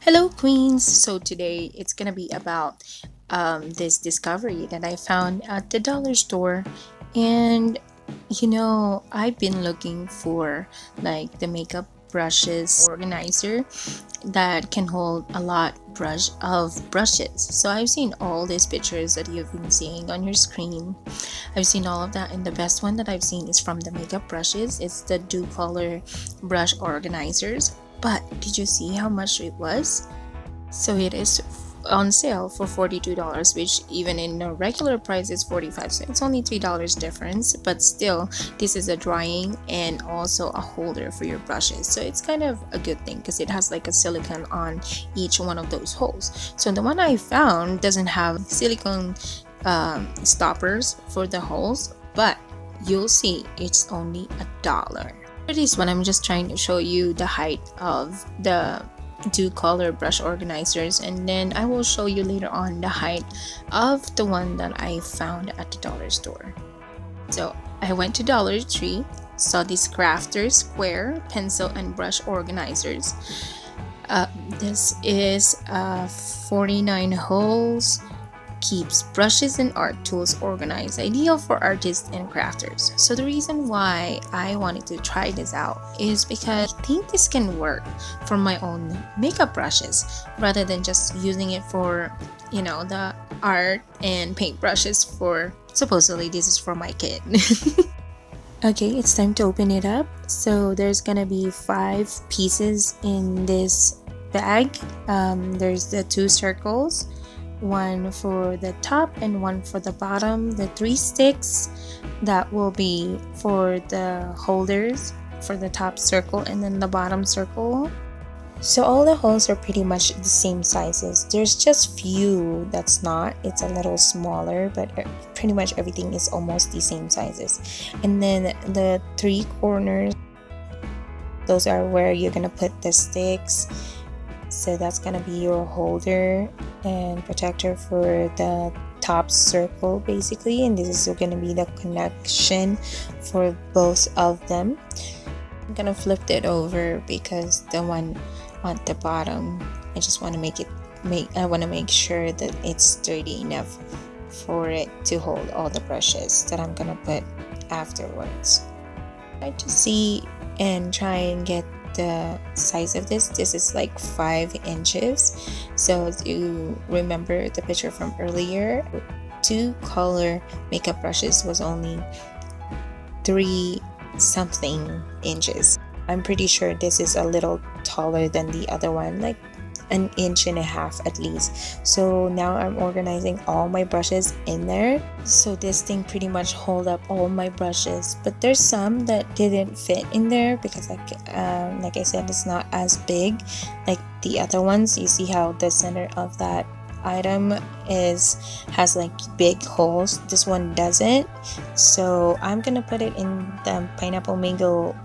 Hello, Queens. So today it's gonna be about this discovery that I found at the dollar store, and I've been looking for like the makeup brushes organizer that can hold a lot of brushes. So I've seen all these pictures that you've been seeing on your screen. I've seen all of that, and the best one that I've seen is from the makeup brushes. It's the Dew Color brush organizers. But did you see how much it was? So it is on sale for $42, which even in a regular price is 45. So it's only $3 difference, but still this is a drying and also a holder for your brushes. So it's kind of a good thing because it has like a silicone on each one of those holes. So the one I found doesn't have silicone stoppers for the holes, but you'll see it's only $1. For this one, I'm just trying to show you the height of the Dew Color brush organizers, and then I will show you later on the height of the one that I found at the dollar store. So I went to Dollar Tree, saw these crafter square pencil and brush organizers. This is 49 holes, keeps brushes and art tools organized, ideal for artists and crafters. So the reason why I wanted to try this out is because I think this can work for my own makeup brushes rather than just using it for the art and paint brushes. For supposedly this is for my kid. Okay, it's time to open it up. So there's gonna be 5 pieces in this bag. There's the 2 circles, one for the top and one for the bottom. The 3 sticks that will be for the holders for the top circle and then the bottom circle. So all the holes are pretty much the same sizes. There's just few that's not. It's a little smaller, but pretty much everything is almost the same sizes. And then the 3 corners, those are where you're gonna put the sticks. So that's gonna be your holder and protector for the top circle basically, and this is gonna be the connection for both of them. I'm gonna flip it over because the one on the bottom, I just want to make sure that it's sturdy enough for it to hold all the brushes that I'm gonna put afterwards. Try to see and try and get the size of this. This is like 5 inches. So if you remember the picture from earlier, Dew Color makeup brushes was only 3 something inches. I'm pretty sure this is a little taller than the other one, like 1.5 inches at least. So now I'm organizing all my brushes in there. So this thing pretty much hold up all my brushes, but there's some that didn't fit in there because like I said, it's not as big like the other ones. You see how the center of that item has like big holes. This one doesn't. So I'm gonna put it in the pineapple mango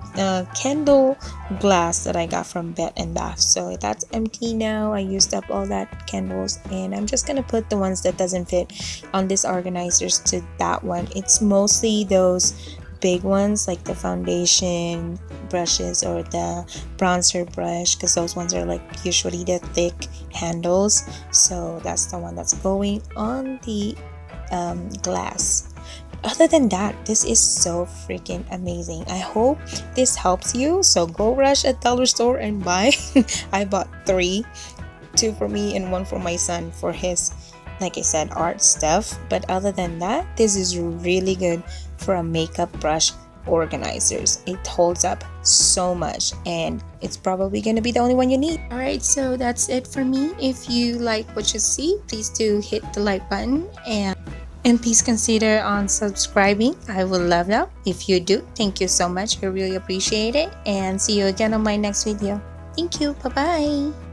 candle glass that I got from Bed and Bath. So that's empty now. I used up all that candles, and I'm just gonna put the ones that doesn't fit on this organizers to that one. It's mostly those big ones like the foundation brushes or the bronzer brush, because those ones are like usually the thick handles. So that's the one that's going on the glass. Other than that, this is so freaking amazing. I hope this helps you. So go rush at dollar store and buy. I bought 3, 2 for me and 1 for my son for his, like I said, art stuff. But other than that, this is really good for a makeup brush organizers. It holds up so much, and it's probably gonna be the only one you need. Alright, so that's it for me. If you like what you see, please do hit the like button, and please consider on subscribing. I would love that if you do. Thank you so much. I really appreciate it, and see you again on my next video. Thank you. Bye bye.